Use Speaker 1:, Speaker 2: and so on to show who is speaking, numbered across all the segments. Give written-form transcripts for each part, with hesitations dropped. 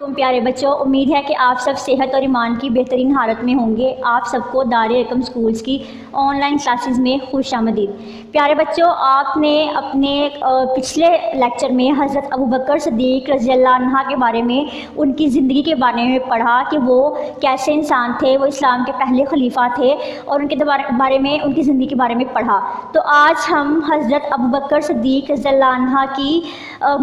Speaker 1: तुम प्यारे बच्चों, उम्मीद है कि आप सब सेहत और ईमान की बेहतरीन हालत में होंगे। आप सबको दार-ए-रकम स्कूल्स की ऑनलाइन क्लासेस में खुशामदीद। प्यारे बच्चों, आपने अपने पिछले लेक्चर में हज़रत अबू बकर सिद्दीक़ रज़ियल्लाहु अन्हु के बारे में, उनकी ज़िंदगी के बारे में पढ़ा कि वो कैसे इंसान थे, वो इस्लाम के पहले खलीफा थे और उनके बारे में, उनकी ज़िंदगी के बारे में पढ़ा। तो आज हम हज़रत अबू बकर सिद्दीक़ रज़ियल्लाहु अन्हु की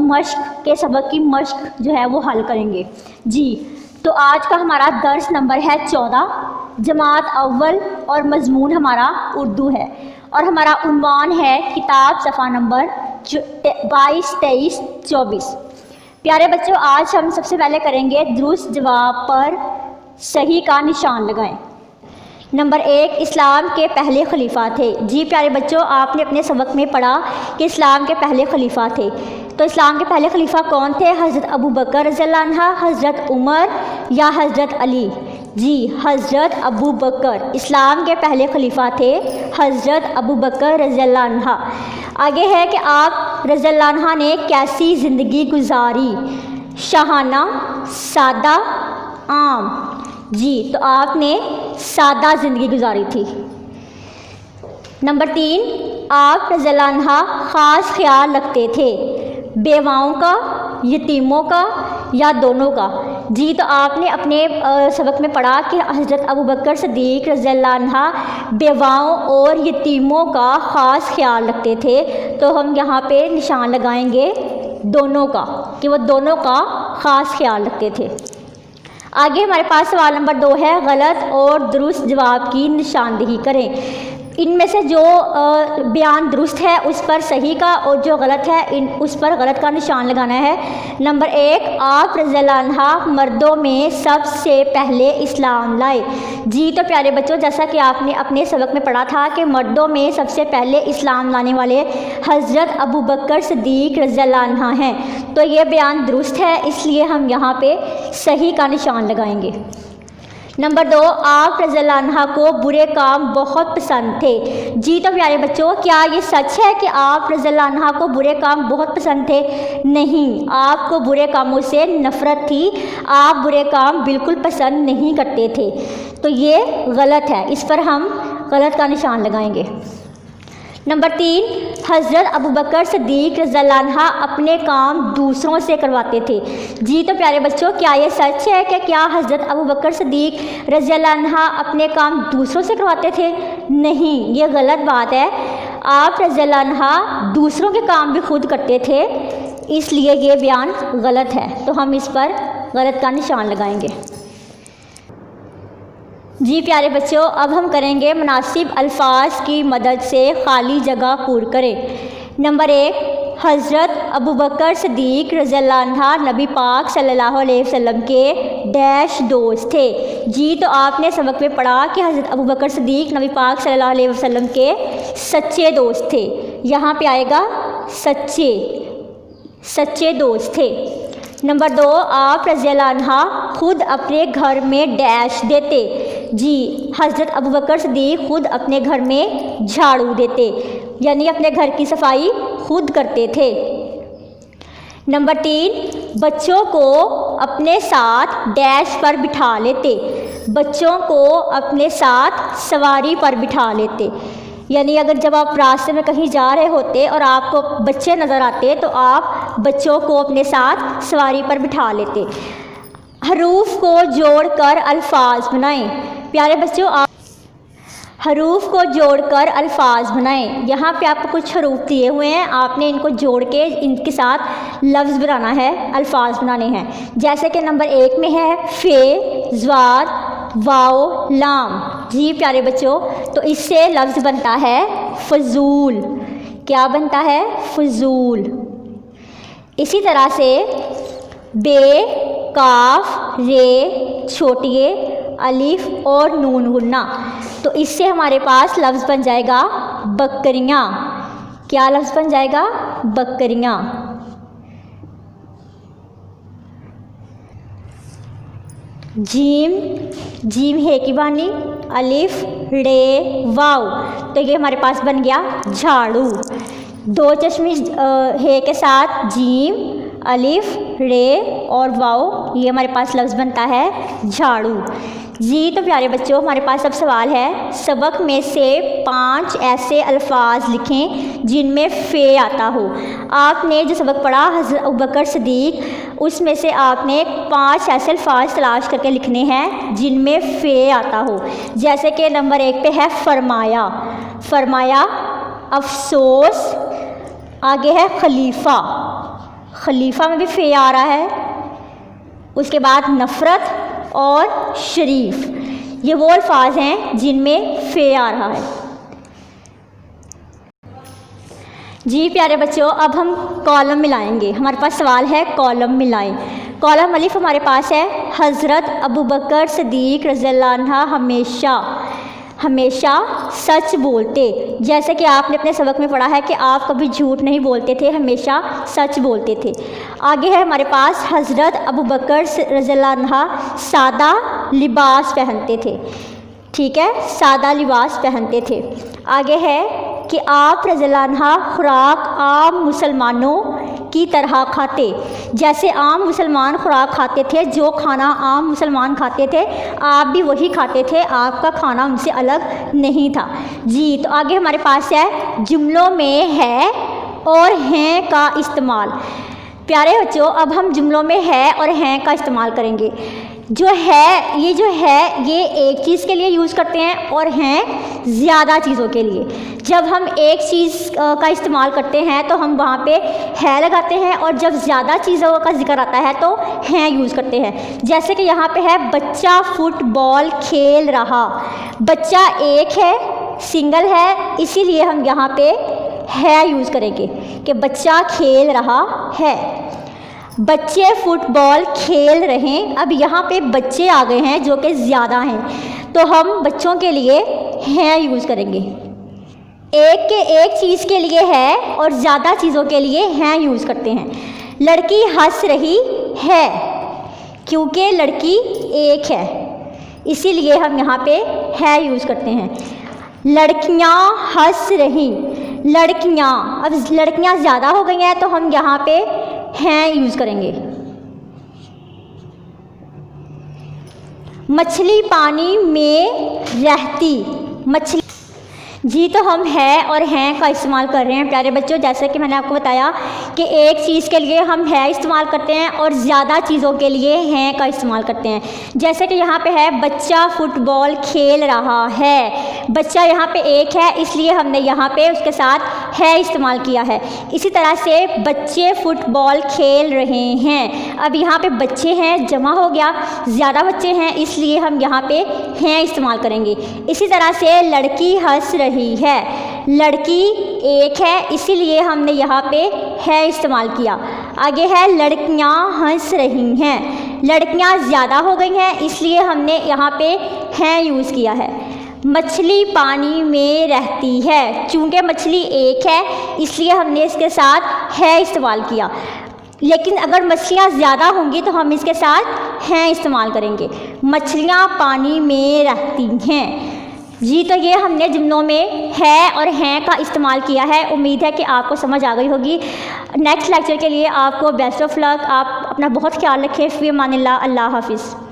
Speaker 1: मश्क के सबक की मश्क जो है वो हल करेंगे जी। तो आज का हमारा दर्स नंबर है 14, जमात अव्वल, और मज़मून हमारा उर्दू है और हमारा उन्वान है किताब सफ़ा नंबर 22, 23, 24। प्यारे बच्चों, आज हम सबसे पहले करेंगे दुरुस्त जवाब पर सही का निशान लगाएं। नंबर 1, इस्लाम के पहले खलीफा थे। जी प्यारे बच्चों, आपने अपने सबक में पढ़ा कि इस्लाम के पहले खलीफा थे। तो इस्लाम के पहले खलीफा कौन थे? हज़रत अबू बकर रज़ियल्लाहु अन्हु, हज़रत उमर या हज़रत अली? जी, हज़रत अबू बकर इस्लाम के पहले खलीफा थे, हज़रत अबू बकर रज़ियल्लाहु अन्हु। आगे है कि आप रज़ियल्लाहु अन्हु ने कैसी ज़िंदगी गुजारी? शाहाना, सादा, आम? जी, तो आपने सादा ज़िंदगी गुजारी थी। नंबर 3, आप रज़ियल्लाहु अन्हु ख़ास ख्याल रखते थे, बेवाओं का, यतीमों का या दोनों का? जी, तो आपने अपने सबक में पढ़ा कि हज़रत अबू बकर सिद्दीक़ रज़ियल्लाहु अन्हु बेवाओं और यतीमों का ख़ास ख्याल रखते थे। तो हम यहाँ पे निशान लगाएंगे दोनों का, कि वो दोनों का ख़ास ख्याल रखते थे। आगे हमारे पास सवाल नंबर 2 है, गलत और दुरुस्त जवाब की निशानदेही करें। इनमें से जो बयान दुरुस्त है उस पर सही का, और जो गलत है उस पर गलत का निशान लगाना है। नंबर 1, आप रज़ियल्लाहु अन्हु मर्दों में सबसे पहले इस्लाम लाए। जी, तो प्यारे बच्चों, जैसा कि आपने अपने सबक में पढ़ा था कि मर्दों में सबसे पहले इस्लाम लाने वाले हज़रत अबू बकर सिद्दीक़ रज़ियल्लाहु अन्हु हैं। तो ये बयान दुरुस्त है, इसलिए हम यहाँ पे सही का निशान लगाएंगे। नंबर 2, आप रज़ियल्लाहु अन्हु को बुरे काम बहुत पसंद थे। जी, तो प्यारे बच्चों, क्या ये सच है कि आप रज़ियल्लाहु अन्हु को बुरे काम बहुत पसंद थे? नहीं, आपको बुरे कामों से नफ़रत थी, आप बुरे काम बिल्कुल पसंद नहीं करते थे। तो ये गलत है, इस पर हम गलत का निशान लगाएंगे। नंबर 3, हज़रत अबू बकर सिद्दीक़ रज़ियल्लाहु अन्हु अपने काम दूसरों से करवाते थे। जी, तो प्यारे बच्चों, क्या ये सच है कि क्या हज़रत अबू बकर सिद्दीक़ रज़ियल्लाहु अन्हु अपने काम दूसरों से करवाते थे? नहीं, ये गलत बात है। आप रज़ियल्लाहु अन्हु दूसरों के काम भी खुद करते थे, इसलिए ये बयान गलत है। तो हम इस पर गलत का निशान लगाएंगे। जी प्यारे बच्चों, अब हम करेंगे मुनासिब अल्फाज की मदद से खाली जगह पूरी करें। नंबर 1, हज़रत अबू बकर सिद्दीक़ रज़ियल्लाहु अन्हु नबी पाक सल्लल्लाहु अलैहि वसल्लम के डैश दोस्त थे। जी, तो आपने सबक में पढ़ा कि हज़रत अबू बकर सिद्दीक़ नबी पाक सल्लल्लाहु अलैहि वसल्लम के सच्चे दोस्त थे। यहाँ पे आएगा सच्चे दोस्त थे। नंबर 2, आप रज़ियल्लाहु अन्हु खुद अपने घर में डैश देते। जी, हज़रत अबू बकर सिद्दीक़ खुद अपने घर में झाड़ू देते, यानी अपने घर की सफाई खुद करते थे। नंबर 3, बच्चों को अपने साथ डैश पर बिठा लेते, बच्चों को अपने साथ सवारी पर बिठा लेते। यानी अगर जब आप रास्ते में कहीं जा रहे होते और आपको बच्चे नज़र आते तो आप बच्चों को अपने साथ सवारी पर बिठा लेते। हरूफ को जोड़कर अल्फाज बनाएं। प्यारे बच्चों, आप हरूफ को जोड़कर अल्फाज बनाएं। यहाँ पे आपको कुछ हरूफ दिए हुए हैं, आपने इनको जोड़ के इनके साथ लफ्ज़ बनाना है, अल्फाज बनाने हैं। जैसे कि नंबर 1 में है फे, ज़्वार, वाओ, लाम। जी प्यारे बच्चों, तो इससे लफ्ज़ बनता है फजूल। क्या बनता है? फजूल। इसी तरह से बे, काफ, रे, छोटिए, अलिफ और नून गुन्ना, तो इससे हमारे पास लफ्ज़ बन जाएगा बकरियाँ। क्या लफ्ज़ बन जाएगा? बकरियाँ। जीम है की बानी, अलिफ, रे, वाव, तो ये हमारे पास बन गया झाड़ू। 2 चश्मे है के साथ जीम, अलिफ, रे और वाओ, ये हमारे पास लफ्ज़ बनता है झाड़ू। जी तो प्यारे बच्चों, हमारे पास अब सवाल है, सबक में से 5 ऐसे अल्फाज लिखें जिनमें फ़े आता हो। आपने जो सबक पढ़ा हज़रत अबू बकर सिद्दीक़, उसमें से आपने 5 ऐसे अल्फाज तलाश करके लिखने हैं जिनमें फ़े आता हो। जैसे कि नंबर 1 पे है फरमाया, फरमाया, अफसोस, आगे है खलीफा, खलीफा में भी फ़े आ रहा है, उसके बाद नफ़रत और शरीफ। ये वो अल्फाज हैं जिनमें फ़े आ रहा है। जी प्यारे बच्चों, अब हम कॉलम मिलाएंगे। हमारे पास सवाल है कॉलम मिलाएं। कॉलम अलिफ हमारे पास है, हज़रत अबू बकर सिद्दीक़ रज़ियल्लाहु अन्हु हमेशा सच बोलते। जैसे कि आपने अपने सबक में पढ़ा है कि आप कभी झूठ नहीं बोलते थे, हमेशा सच बोलते थे। आगे है हमारे पास, हज़रत अबू बकर रज़ियल्लाहु अन्हु सादा लिबास पहनते थे। ठीक है, सादा लिबास पहनते थे। आगे है कि आप रज़ियल्लाहु अन्हु खुराक आम मुसलमानों की तरह खाते। जैसे आम मुसलमान खुराक खाते थे, जो खाना आम मुसलमान खाते थे, आप भी वही खाते थे, आपका खाना उनसे अलग नहीं था। जी तो आगे हमारे पास है, जुमलों में है और हैं का इस्तेमाल। प्यारे बच्चों, अब हम जुमलों में है और हैं का इस्तेमाल करेंगे। जो है, ये एक चीज़ के लिए यूज़ करते हैं और हैं ज़्यादा चीज़ों के लिए। जब हम एक चीज़ का इस्तेमाल करते हैं तो हम वहाँ पे है लगाते हैं, और जब ज़्यादा चीज़ों का जिक्र आता है तो हैं यूज़ करते हैं। जैसे कि यहाँ पे है, बच्चा फुटबॉल खेल रहा। बच्चा एक है, सिंगल है, इसीलिए हम यहाँ पे है यूज़ करेंगे कि बच्चा खेल रहा है। बच्चे फुटबॉल खेल रहे हैं। अब यहाँ पे बच्चे आ गए हैं जो कि ज़्यादा हैं, तो हम बच्चों के लिए हैं यूज़ करेंगे। एक चीज़ के लिए है और ज़्यादा चीज़ों के लिए हैं यूज़ करते हैं। लड़की हंस रही है, क्योंकि लड़की एक है, इसीलिए हम यहाँ पे है यूज़ करते हैं। लड़कियाँ हंस रही, लड़कियाँ, अब लड़कियाँ ज़्यादा हो गई हैं तो हम यहाँ पे हैं यूज़ करेंगे। मछली पानी में रहती, मछली। जी तो हम है और हैं का इस्तेमाल कर रहे हैं प्यारे बच्चों। जैसे कि मैंने आपको बताया कि एक चीज़ के लिए हम है इस्तेमाल करते हैं और ज़्यादा चीज़ों के लिए हैं का इस्तेमाल करते हैं। जैसे कि यहाँ पे है, बच्चा फुटबॉल खेल रहा है। बच्चा यहाँ पे एक है, इसलिए हमने यहाँ पे उसके साथ है इस्तेमाल किया है। इसी तरह से बच्चे फुटबॉल खेल रहे हैं। अब यहाँ पे बच्चे हैं, जमा हो गया, ज़्यादा बच्चे हैं, इसलिए हम यहाँ पे हैं इस्तेमाल करेंगे। इसी तरह से लड़की हंस रही है, लड़की एक है, इसीलिए हमने यहाँ पे है इस्तेमाल किया। आगे है, लड़कियाँ हंस रही हैं। लड़कियाँ ज़्यादा हो गई हैं, इसलिए हमने यहाँ पे हैं यूज़ किया है। मछली पानी में रहती है, चूँकि मछली एक है इसलिए हमने इसके साथ है इस्तेमाल किया। लेकिन अगर मछलियाँ ज़्यादा होंगी तो हम इसके साथ हैं इस्तेमाल करेंगे। मछलियाँ पानी में रहती हैं। जी तो ये हमने जुमलों में है और हैं का इस्तेमाल किया है। उम्मीद है कि आपको समझ आ गई होगी। नेक्स्ट लेक्चर के लिए आपको बेस्ट ऑफ लक। आप अपना बहुत ख्याल रखें। फ़ी अमानिल्लाह। अल्लाह हाफ़िज़।